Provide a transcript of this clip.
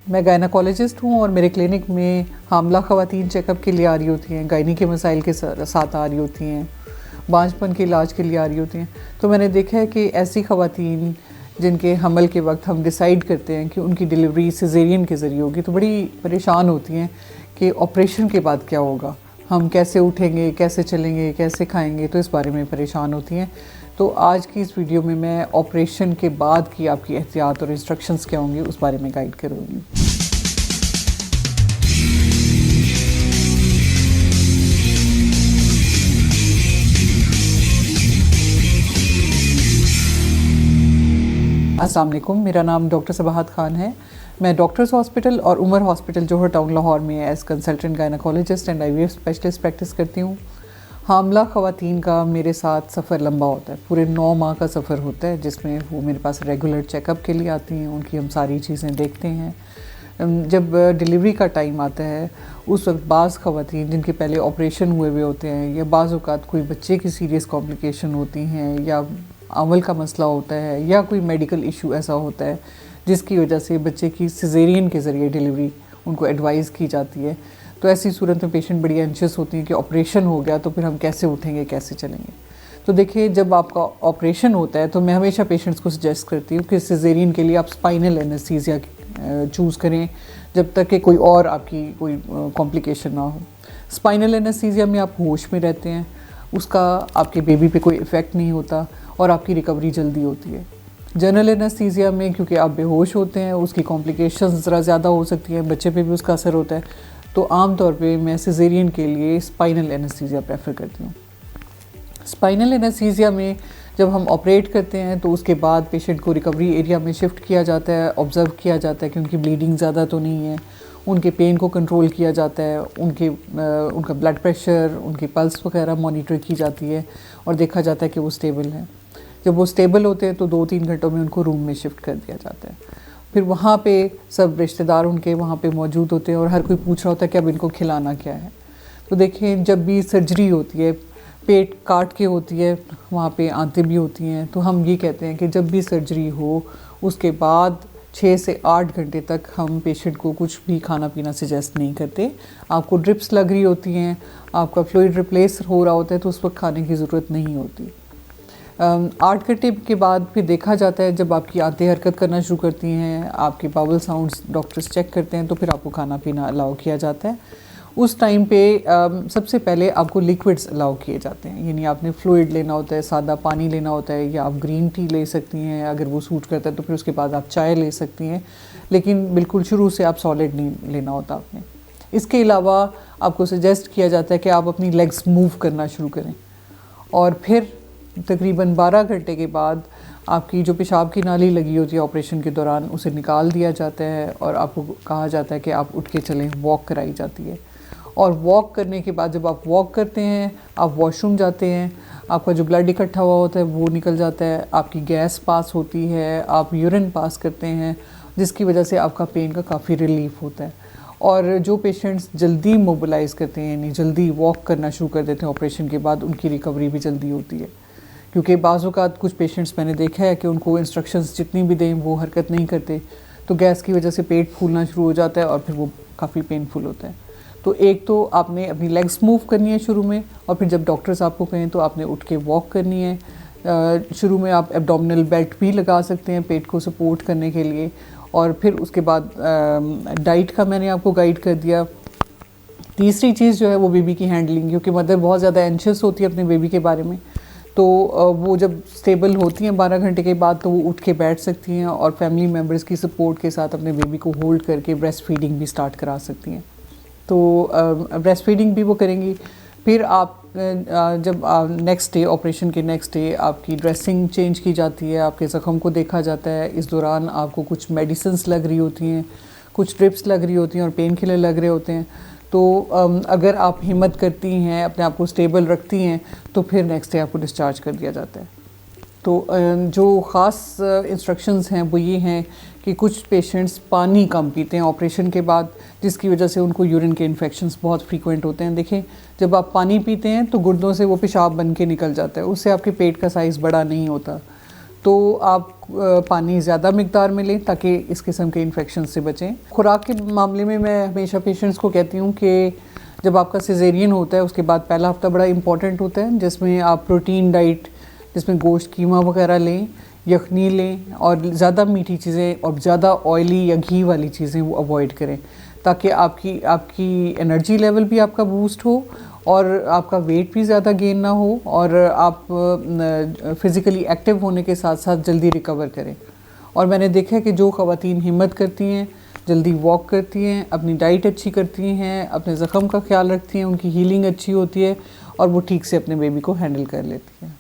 मैं गायनाकोलॉजिस्ट हूँ और मेरे क्लिनिक में हामला ख़वातीन चेकअप के लिए आ रही होती हैं, गायनी के मसाइल के साथ आ रही होती हैं, बांझपन के इलाज के लिए आ रही होती हैं। तो मैंने देखा है कि ऐसी ख़वातीन जिनके हमल के वक्त हम डिसाइड करते हैं कि उनकी डिलीवरी सिजेरियन के ज़रिए होगी, तो बड़ी परेशान होती हैं कि ऑपरेशन के बाद क्या होगा, हम कैसे उठेंगे, कैसे चलेंगे, कैसे खाएंगे, तो इस बारे में परेशान होती हैं। तो आज की इस वीडियो में मैं ऑपरेशन के बाद की आपकी एहतियात और इंस्ट्रक्शंस क्या होंगी उस बारे में गाइड करूँगी। अस्सलाम वालेकुम, मेरा नाम डॉक्टर सबाहत ख़ान है। मैं डॉक्टर्स हॉस्पिटल और उमर हॉस्पिटल जोहर टाउन लाहौर में as consultant gynaecologist and IVF specialist practice करती हूँ। हामला ख़वातीन का मेरे साथ सफ़र लंबा होता है, पूरे 9 माह का सफ़र होता है, जिसमें वो मेरे पास रेगुलर चेकअप के लिए आती हैं, उनकी हम सारी चीज़ें देखते हैं। जब डिलीवरी का टाइम आता है उस वक्त बाज़ ख़वातीन जिनके पहले ऑपरेशन हुए होते हैं या बाज़ औक़ात कोई बच्चे की सीरियस कॉम्प्लिकेशन होती हैं या अमल का मसला होता है या कोई मेडिकल इशू ऐसा होता है जिसकी वजह से बच्चे की सिजेरियन के ज़रिए डिलीवरी उनको एडवाइस की जाती है, तो ऐसी सूरत में पेशेंट बड़ी एंशियस होती है कि ऑपरेशन हो गया तो फिर हम कैसे उठेंगे, कैसे चलेंगे। तो देखिए, जब आपका ऑपरेशन होता है तो मैं हमेशा पेशेंट्स को सजेस्ट करती हूँ कि सिजेरियन के लिए आप स्पाइनल एनेस्थीसिया चूज़ करें जब तक कि कोई और आपकी कोई कॉम्प्लिकेशन ना हो। स्पाइनल एनेस्थीसिया में आप होश में रहते हैं, उसका आपके बेबी पे कोई इफ़ेक्ट नहीं होता और आपकी रिकवरी जल्दी होती है। जनरल एनेस्थीसिया में क्योंकि आप बेहोश होते हैं, उसकी कॉम्प्लिकेशंस ज़रा ज़्यादा हो सकती हैं, बच्चे पे भी उसका असर होता है, तो आम तौर पे मैं सिजेरियन के लिए स्पाइनल एनेस्थीसिया प्रेफर करती हूँ। स्पाइनल एनेस्थीसिया में जब हम ऑपरेट करते हैं तो उसके बाद पेशेंट को रिकवरी एरिया में शिफ्ट किया जाता है, ऑब्ज़र्व किया जाता है कि उनकी ब्लीडिंग ज़्यादा तो नहीं है, उनके पेन को कंट्रोल किया जाता है, उनका ब्लड प्रेशर, उनकी पल्स वगैरह मॉनिटर की जाती है और देखा जाता है कि वो स्टेबल है। जब वो स्टेबल होते हैं तो 2-3 घंटों में उनको रूम में शिफ्ट कर दिया जाता है। फिर वहाँ पे सब रिश्तेदार उनके वहाँ पे मौजूद होते हैं और हर कोई पूछ रहा होता है कि अब इनको खिलाना क्या है। तो देखिए, जब भी सर्जरी होती है, पेट काट के होती है, वहाँ पे आंतें भी होती हैं, तो हम ये कहते हैं कि जब भी सर्जरी हो उसके बाद 6 से 8 घंटे तक हम पेशेंट को कुछ भी खाना पीना सजेस्ट नहीं करते। आपको ड्रिप्स लग रही होती हैं, आपका फ्लूइड रिप्लेस हो रहा होता है, तो उस वक्त खाने की ज़रूरत नहीं होती। 8 घंटे के बाद फिर देखा जाता है, जब आपकी आंतें हरकत करना शुरू करती हैं, आपके बाउल साउंड्स डॉक्टर्स चेक करते हैं, तो फिर आपको खाना पीना अलाउ किया जाता है। उस टाइम पे सबसे पहले आपको लिक्विड्स अलाउ किए जाते हैं, यानी आपने फ्लूइड लेना होता है, सादा पानी लेना होता है, या आप ग्रीन टी ले सकती हैं अगर वो सूट करता है, तो फिर उसके बाद आप चाय ले सकती हैं, लेकिन बिल्कुल शुरू से आप सॉलिड नहीं लेना होता आपने। इसके अलावा आपको सजेस्ट किया जाता है कि आप अपनी लेग्स मूव करना शुरू करें और फिर तकरीबन 12 घंटे के बाद आपकी जो पेशाब की नाली लगी होती है ऑपरेशन के दौरान, उसे निकाल दिया जाता है और आपको कहा जाता है कि आप उठ के चलें, वॉक कराई जाती है। और वॉक करने के बाद जब आप वॉक करते हैं, आप वॉशरूम जाते हैं, आपका जो ब्लड इकट्ठा हुआ होता है वो निकल जाता है, आपकी गैस पास होती है, आप यूरिन पास करते हैं, जिसकी वजह से आपका पेन का काफ़ी रिलीफ होता है। और जो पेशेंट्स जल्दी मोबिलाइज़ करते हैं, यानी जल्दी वॉक करना शुरू कर देते हैं ऑपरेशन के बाद, उनकी रिकवरी भी जल्दी होती है। क्योंकि बाज़ औक़ात कुछ पेशेंट्स मैंने देखा है कि उनको इंस्ट्रक्शंस जितनी भी दें वो हरकत नहीं करते, तो गैस की वजह से पेट फूलना शुरू हो जाता है और फिर वो काफ़ी पेनफुल होता है। तो एक तो आपने अपनी लेग्स मूव करनी है शुरू में, और फिर जब डॉक्टर्स आपको कहें तो आपने उठ के वॉक करनी है। शुरू में आप एब्डोमिनल बेल्ट भी लगा सकते हैं पेट को सपोर्ट करने के लिए, और फिर उसके बाद डाइट का मैंने आपको गाइड कर दिया। तीसरी चीज़ जो है वो बेबी की हैंडलिंग, क्योंकि मदर बहुत ज़्यादा एंशियस होती है अपने बेबी के बारे में, तो वो जब स्टेबल होती हैं 12 घंटे के बाद, तो वो उठ के बैठ सकती हैं और फैमिली मेम्बर्स की सपोर्ट के साथ अपने बेबी को होल्ड करके ब्रेस्ट फीडिंग भी स्टार्ट करा सकती हैं। तो ब्रेस्ट फीडिंग भी वो करेंगी। फिर आप जब नेक्स्ट डे, ऑपरेशन के नेक्स्ट डे, आपकी ड्रेसिंग चेंज की जाती है, आपके ज़ख्म को देखा जाता है। इस दौरान आपको कुछ मेडिसिन्स लग रही होती हैं, कुछ ड्रिप्स लग रही होती हैं और पेन किलर लग रहे होते हैं। तो अगर आप हिम्मत करती हैं, अपने आप को स्टेबल रखती हैं, तो फिर नेक्स्ट डे आपको डिस्चार्ज कर दिया जाता है। तो जो ख़ास इंस्ट्रक्शंस हैं वो ये हैं कि कुछ पेशेंट्स पानी कम पीते हैं ऑपरेशन के बाद, जिसकी वजह से उनको यूरिन के इन्फेक्शंस बहुत फ्रीक्वेंट होते हैं। देखें, जब आप पानी पीते हैं तो गुर्दों से वो पेशाब बन के निकल जाता है, उससे आपके पेट का साइज़ बड़ा नहीं होता। तो आप पानी ज़्यादा मिकदार में लें ताकि इस किस्म के इन्फेक्शन से बचें। खुराक के मामले में मैं हमेशा पेशेंट्स को कहती हूँ कि जब आपका सिजेरियन होता है उसके बाद पहला हफ्ता बड़ा इंपॉर्टेंट होता है, जिसमें आप प्रोटीन डाइट, जिसमें गोश्त, कीमा वगैरह लें, यखनी लें और ज़्यादा मीठी चीज़ें और ज़्यादा ऑयली या घी वाली चीज़ें वो अवॉइड करें, ताकि आपकी एनर्जी लेवल भी आपका बूस्ट हो और आपका वेट भी ज़्यादा गेन ना हो और आप फिज़िकली एक्टिव होने के साथ साथ जल्दी रिकवर करें। और मैंने देखा है कि जो ख़वातीन हिम्मत करती हैं, जल्दी वॉक करती हैं, अपनी डाइट अच्छी करती हैं, अपने ज़ख़म का ख्याल रखती हैं, उनकी हीलिंग अच्छी होती है और वो ठीक से अपने बेबी को हैंडल कर लेती हैं।